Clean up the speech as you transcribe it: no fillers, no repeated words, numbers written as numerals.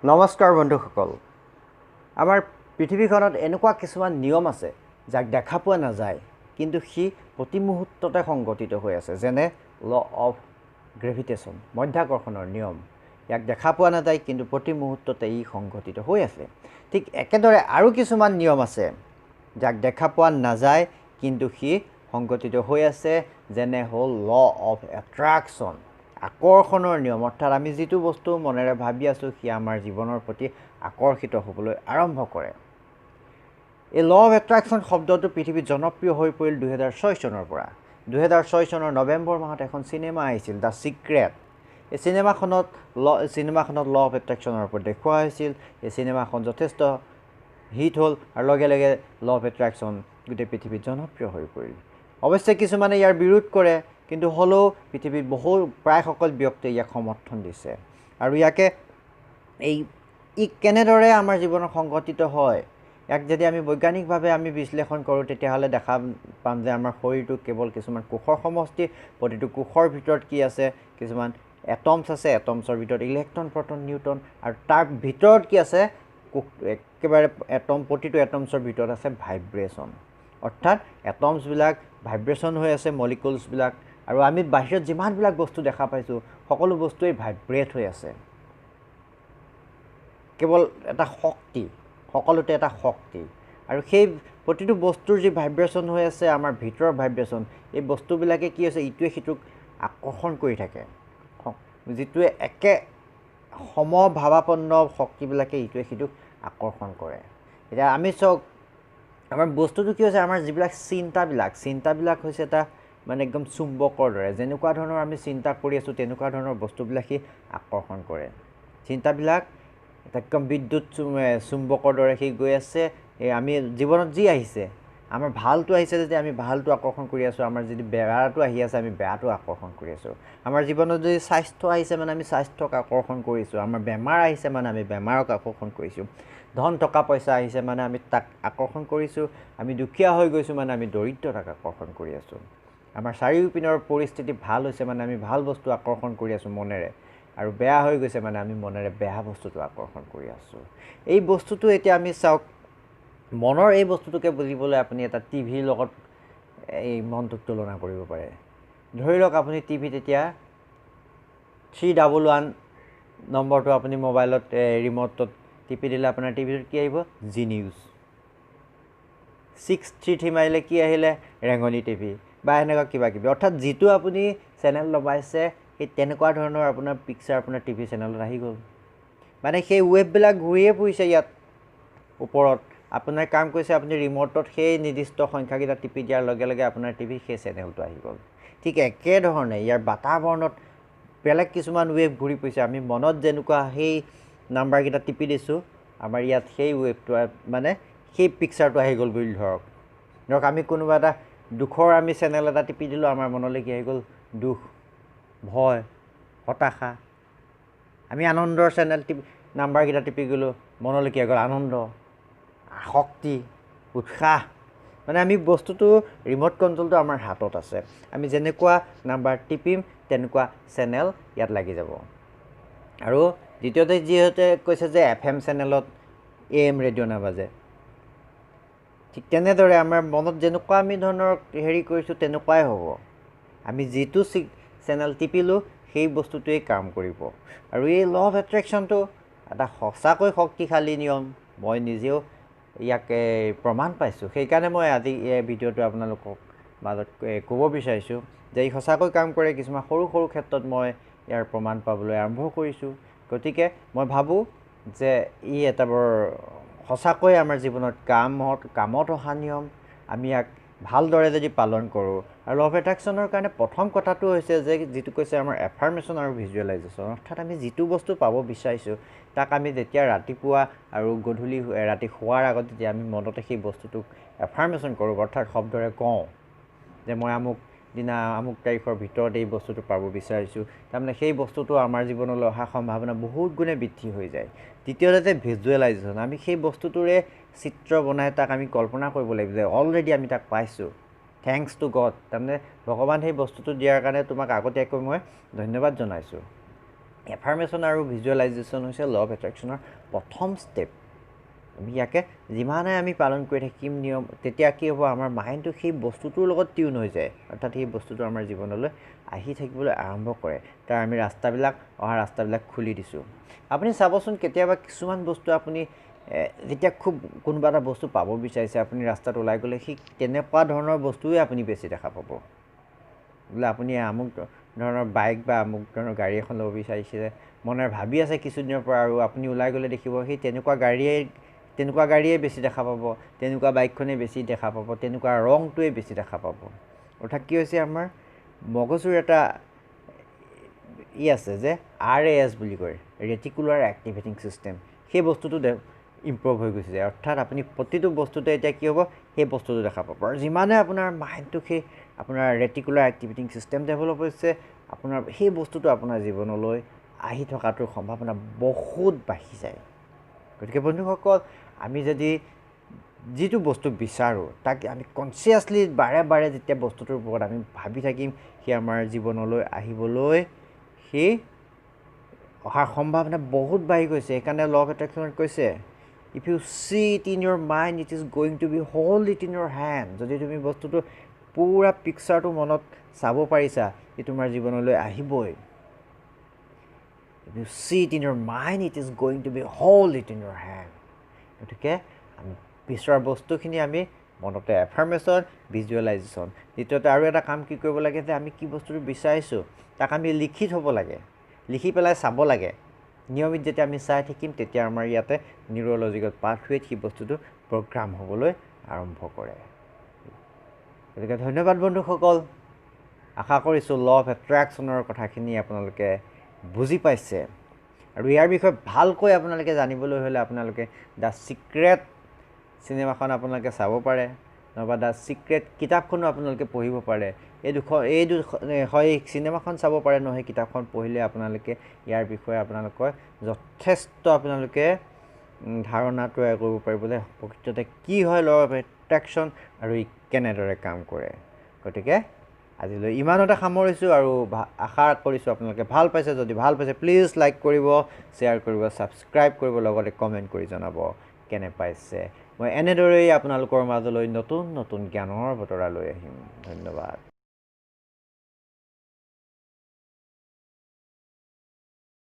নমস্কাৰ বন্ধুসকল। আমাৰ পৃথিৱীখনত এনেকুৱা কিছুমান নিয়ম আছে যাক দেখা পোৱা নাযায়, কিন্তু সি প্ৰতি মুহূৰ্ততে সংঘটিত হৈ আছে, যেনে ল অফ গ্ৰেভিটেশ্যন, মধ্যাকৰ্ষণৰ নিয়ম। ইয়াক দেখা পোৱা নাযায়, কিন্তু প্ৰতি মুহূৰ্ততে ই সংঘটিত হৈ আছে। ঠিক একেদৰে আৰু কিছুমান নিয়ম আছে যাক দেখা পোৱা নাযায়, কিন্তু সি সংঘটিত হৈ আছে, যেনে হ'ল ল অফ এট্ৰাকশ্যন, আকৰ্ষণৰ নিয়ম। অৰ্থাৎ আমি যিটো বস্তু মনেৰে ভাবি আছোঁ সি আমাৰ জীৱনৰ প্ৰতি আকৰ্ষিত হ'বলৈ আৰম্ভ কৰে। এই ল অফ এট্ৰাকশ্যন শব্দটো পৃথিৱীত জনপ্ৰিয় হৈ পৰিল 2006 চনৰ পৰা। 2006 চনৰ নৱেম্বৰ মাহত এখন চিনেমা আহিছিল, দ্য ছিক্ৰেট। এই চিনেমাখনত ল অফ এট্ৰেকশ্যনৰ ওপৰত দেখুওৱা হৈছিল। এই চিনেমাখন যথেষ্ট হিট হ'ল আৰু লগে লগে ল অফ এট্ৰেকশ্যন গোটেই পৃথিৱীত জনপ্ৰিয় হৈ পৰিল। অৱশ্যে কিছুমানে ইয়াৰ বিৰোধ কৰে, কিন্তু হ'লেও পৃথিৱীত প্ৰায় সকলো ব্যক্তিয়ে ইয়াক সমৰ্থন দিছে। আৰু ই কেনেদৰে আমাৰ জীৱনত সংঘটিত হয়, ইয়াক যদি আমি বৈজ্ঞানিকভাৱে বিশ্লেষণ কৰোঁ, তেতিয়াহ'লে দেখা পাম যে আমাৰ শৰীৰটো কেৱল কিছুমান কোষৰ সমষ্টি। প্ৰতিটো কোষৰ ভিতৰত কি আছে, কিছুমান এটমছ আছে। এটমছৰ ভিতৰত ইলেক্ট্ৰন, প্ৰটন, নিউট্ৰন, আৰু তাৰ ভিতৰত কি আছে, একেবাৰে প্ৰতিটো এটমছৰ ভিতৰত আছে ভাইব্ৰেশ্যন। অৰ্থাৎ এটমছবিলাক ভাইব্ৰেশ্যন হৈ আছে, মলিকুলছবিলাক। আৰু আমি বাহিৰত যিমানবিলাক বস্তু দেখা পাইছোঁ, সকলো বস্তুৱেই ভাইব্ৰেট হৈ আছে। কেৱল এটা শক্তি, সকলোতে এটা শক্তি। আৰু সেই প্ৰতিটো বস্তুৰ যি ভাইব্ৰেশ্যন হৈ আছে, আমাৰ ভিতৰৰ ভাইব্ৰেশ্যন, এই বস্তুবিলাকে কি হৈছে, ইটোৱে সিটোক আকৰ্ষণ কৰি থাকে। যিটোৱে একে সমভাৱাপন্ন শক্তিবিলাকে ইটোৱে সিটোক আকৰ্ষণ কৰে। এতিয়া আমি চাওক, আমাৰ বস্তুটো কি হৈছে, আমাৰ যিবিলাক চিন্তাবিলাক হৈছে এটা একদম চুম্বকৰ দৰে। যেনেকুৱা ধৰণৰ আমি চিন্তা কৰি আছোঁ, তেনেকুৱা ধৰণৰ বস্তুবিলাক সি আকৰ্ষণ কৰে। চিন্তাবিলাক একদম বিদ্যুৎ চুম্বকৰ দৰে সি গৈ আছে। আমি জীৱনত যি আহিছে, আমাৰ ভালটো আহিছে যদি আমি ভালটো আকৰ্ষণ কৰি আছোঁ, আমাৰ যদি বেয়াটো আহি আছে আমি বেয়াটো আকৰ্ষণ কৰি আছোঁ। আমাৰ জীৱনত যদি স্বাস্থ্য আহিছে আমি স্বাস্থ্যক আকৰ্ষণ কৰিছোঁ। আমাৰ বেমাৰ আহিছে আমি বেমাৰক আকৰ্ষণ কৰিছোঁ। ধন টকা পইচা আহিছে আমি তাক আকৰ্ষণ কৰিছোঁ। আমি দুখীয়া হৈ গৈছোঁ আমি দৰিদ্ৰতাক আকৰ্ষণ কৰি আছোঁ। আমাৰ চাৰিওপিনৰ পৰিস্থিতি ভাল হৈছে আমি ভাল বস্তু আকৰ্ষণ কৰি আছোঁ মনেৰে, আৰু বেয়া হৈ গৈছে আমি মনেৰে বেয়া বস্তুটো আকৰ্ষণ কৰি আছোঁ। এই বস্তুটো এতিয়া আমি চাওক, মনৰ এই বস্তুটোকে বুজিবলৈ আপুনি এটা টিভিৰ লগত এই মনটোক তুলনা কৰিব পাৰে। ধৰি লওক আপুনি টিভিত এতিয়া 311 নম্বৰটো আপুনি মোবাইলত ৰিম'টত টিপি দিলে আপোনাৰ টিভিটোত কি আহিব, জি নিউজ। 633 মাৰিলে কি আহিলে, ৰেঙনি টিভি, বা এনেকুৱা কিবা কিবি। অৰ্থাৎ যিটো আপুনি চেনেল লগাইছে, সেই তেনেকুৱা ধৰণৰ আপোনাৰ পিকচাৰ আপোনাৰ টিভি চেনেলত আহি গ'ল। সেই ৱেববিলাক ঘূৰিয়ে ফুৰিছে ইয়াত ওপৰত। আপোনাৰ কাম কৰিছে, আপুনি ৰিম'টত সেই নিৰ্দিষ্ট সংখ্যাকেইটা টিপি দিয়াৰ লগে লগে আপোনাৰ টিভিত সেই চেনেলটো আহি গ'ল। ঠিক একেধৰণে ইয়াৰ বাতাবৰণত বেলেগ কিছুমান ৱেব ঘূৰি ফুৰিছে। আমি মনত যেনেকুৱা সেই নাম্বাৰকেইটা টিপি দিছোঁ, আমাৰ ইয়াত সেই ৱেবটো সেই পিকচাৰটো আহি গ'ল বুলি ধৰক আমি কোনোবা এটা দুখৰ চেনেল এটা টিপি দিলোঁ, আমাৰ মনলৈ কি আহি গ'ল, দুখ, ভয়, হতাশা। আমি আনন্দৰ চেনেল নাম্বাৰকেইটা টিপি গ'লোঁ, মনলৈ কি আহি গ'ল, আনন্দ, শক্তি, উৎসাহ। আমি বস্তুটো ৰিম'ট কণ্ট্ৰলটো আমাৰ হাতত আছে। আমি যেনেকুৱা নাম্বাৰ টিপিম তেনেকুৱা চেনেল ইয়াত লাগি যাব। আৰু দ্বিতীয়তে যিহেতু কৈছে যে FM চেনেলত AM ৰেডিঅ' নাবাজে, ঠিক তেনেদৰে আমাৰ মনত যেনেকুৱা আমি ধৰণৰ কৰিছোঁ তেনেকুৱাই হ'ব। আমি যিটো চেনেল টিপিলোঁ সেই বস্তুটোৱেই কাম কৰিব। আৰু এই ল অফ এট্ৰেকশ্যনটো এটা সঁচাকৈ শক্তিশালী নিয়ম। মই নিজেও ইয়াক প্ৰমাণ পাইছোঁ। সেইকাৰণে মই আজি এই ভিডিঅ'টো আপোনালোকক মাজত ক'ব বিচাৰিছোঁ যে ই সঁচাকৈ কাম কৰে। কিছুমান সৰু সৰু ক্ষেত্ৰত মই ইয়াৰ প্ৰমাণ পাবলৈ আৰম্ভ কৰিছোঁ। গতিকে মই ভাবোঁ যে ই এটা বৰ সঁচাকৈ আমাৰ জীৱনত কামত অহা নিয়ম। আমি ইয়াক ভালদৰে যদি পালন কৰোঁ। আৰু ল অফ এট্ৰেকশ্যনৰ কাৰণে প্ৰথম কথাটো হৈছে যে যিটো কৈছে আমাৰ এফাৰ্মেশ্যন আৰু ভিজুৱেলাইজেশ্যন। অৰ্থাৎ আমি যিটো বস্তু পাব বিচাৰিছোঁ তাক আমি যেতিয়া ৰাতিপুৱা আৰু গধূলি ৰাতি শোৱাৰ আগত যেতিয়া আমি মনতে সেই বস্তুটোক এফাৰ্মেশ্যন কৰোঁ, অৰ্থাৎ শব্দৰে কওঁ যে মই আমুক দিনা আমুক তাৰিখৰ ভিতৰত এই বস্তুটো পাব বিচাৰিছোঁ, তাৰমানে সেই বস্তুটো আমাৰ জীৱনলৈ অহাৰ সম্ভাৱনা বহুত গুণে বৃদ্ধি হৈ যায়। দ্বিতীয়তে ভিজুৱেলাইজেশ্যন। আমি সেই বস্তুটোৰে চিত্ৰ বনাই তাক আমি কল্পনা কৰিব লাগিব যে অলৰেডি আমি তাক পাইছোঁ, থেংকছ টু গড। তাৰমানে ভগৱান সেই বস্তুটো দিয়াৰ কাৰণে তোমাক আগতীয়াকৈ মই ধন্যবাদ জনাইছোঁ। এফাৰ্মেশ্যন আৰু ভিজুৱেলাইজেশ্যন হৈছে ল অফ এট্ৰেকশ্যনৰ প্ৰথম ষ্টেপ। আমি ইয়াকে যিমানে আমি পালন কৰি থাকিম নিয়ম, তেতিয়া কি হ'ব, আমাৰ মাইণ্ডটো সেই বস্তুটোৰ লগত টিউন হৈ যায়, অৰ্থাৎ সেই বস্তুটো আমাৰ জীৱনলৈ আহি থাকিবলৈ আৰম্ভ কৰে। তাৰ আমি অহা ৰাস্তাবিলাক খুলি দিছোঁ। আপুনি চাবচোন, কেতিয়াবা কিছুমান বস্তু আপুনি যেতিয়া খুব কোনোবা এটা বস্তু পাব বিচাৰিছে, আপুনি ৰাস্তাত ওলাই গ'লে সেই তেনেকুৱা ধৰণৰ বস্তুৱে আপুনি বেছি দেখা পাব। বোলে আপুনি আমুক ধৰণৰ বাইক বা আমুক ধৰণৰ গাড়ী এখন ল'ব বিচাৰিছে, মনে ভাবি আছে কিছুদিনৰ পৰা, আৰু আপুনি ওলাই গ'লে দেখিব সেই তেনেকুৱা গাড়ীয়ে বেছি দেখা পাব, তেনেকুৱা বাইকখনেই বেছি দেখা পাব, তেনেকুৱা ৰংটোৱে বেছি দেখা পাব। অৰ্থাৎ কি হৈছে, আমাৰ মগজুৰ এটা আছে যে RAS বুলি কয়, ৰেটিকুলাৰ এক্টিভেটিং ছিষ্টেম, সেই বস্তুটো ইম্প্ৰুভ হৈ গৈছে যায়। অৰ্থাৎ আপুনি প্ৰতিটো বস্তুতে এতিয়া কি হ'ব, সেই বস্তুটো দেখা পাব। আৰু যিমানে আপোনাৰ মাইণ্ডটো সেই আপোনাৰ ৰেটিকুলাৰ এক্টিভেটিং ছিষ্টেম ডেভেলপ হৈছে, আপোনাৰ সেই বস্তুটো আপোনাৰ জীৱনলৈ আহি থকাটোৰ সম্ভাৱনা বহুত বাঢ়ি যায়। গতিকে বন্ধুসকল, আমি যদি যিটো বস্তু বিচাৰোঁ তাক আমি কনচিয়াছলি বাৰে বাৰে যেতিয়া বস্তুটোৰ ওপৰত আমি ভাবি থাকিম, সি আমাৰ জীৱনলৈ আহিবলৈ সেই অহাৰ সম্ভাৱনা বহুত বাঢ়ি গৈছে। সেইকাৰণে ল অফ এট্ৰেকশ্যনত কৈছে, if you see it in your mind, it is going to be hold it in your hand. যদি তুমি বস্তুটো পূৰা পিকচাৰটো মনত চাব পাৰিছা, ই তোমাৰ জীৱনলৈ আহিবই। If you see it in your mind, it is going to be hold it in your hand. গতিকে আমি বিচৰা বস্তুখিনি আমি মনতে এফাৰ্মেশ্যন, ভিজুৱেলাইজেশ্যন। দ্বিতীয়তে আৰু এটা কাম কি কৰিব লাগে, যে আমি কি বস্তুটো বিচাৰিছোঁ তাক আমি লিখি থ'ব লাগে, লিখি পেলাই চাব লাগে। নিয়মিত যেতিয়া আমি চাই থাকিম, তেতিয়া আমাৰ ইয়াতে নিউৰলজিকেল পাথৱেত সেই বস্তুটো প্ৰগ্ৰাম হ'বলৈ আৰম্ভ কৰে। গতিকে ধন্যবাদ বন্ধুসকল। আশা কৰিছোঁ ল অফ এট্ৰেকশ্যনৰ কথাখিনি আপোনালোকে বুজি পাইছে, আৰু ইয়াৰ বিষয়ে ভালকৈ আপোনালোকে জানিবলৈ হ'লে আপোনালোকে দ্য ছিক্ৰেট চিনেমাখন আপোনালোকে চাব পাৰে, নহ'বা দ্য ছিক্ৰেট কিতাপখনো আপোনালোকে পঢ়িব পাৰে। এই চিনেমাখন চাব পাৰে, নহয় কিতাপখন পঢ়িলে আপোনালোকে ইয়াৰ বিষয়ে আপোনালোকৰ যথেষ্ট আপোনালোকে ধাৰণা তৈয়াৰ কৰিব পাৰিব যে প্ৰকৃততে কি হয় ল অফ এট্ৰেকশ্যন আৰু ই কেনেদৰে কাম কৰে। গতিকে আজিলৈ ইমানতে সামৰিছোঁ, আৰু আশা কৰিছোঁ আপোনালোকে ভাল পাইছে। যদি ভাল পাইছে, প্লিজ লাইক কৰিব, শ্বেয়াৰ কৰিব, ছাবস্ক্ৰাইব কৰিব, লগতে কমেণ্ট কৰি জনাব কেনে পাইছে। মই এনেদৰেই আপোনালোকৰ মাজলৈ নতুন নতুন জ্ঞানৰ বতৰা লৈ আহিম। ধন্যবাদ।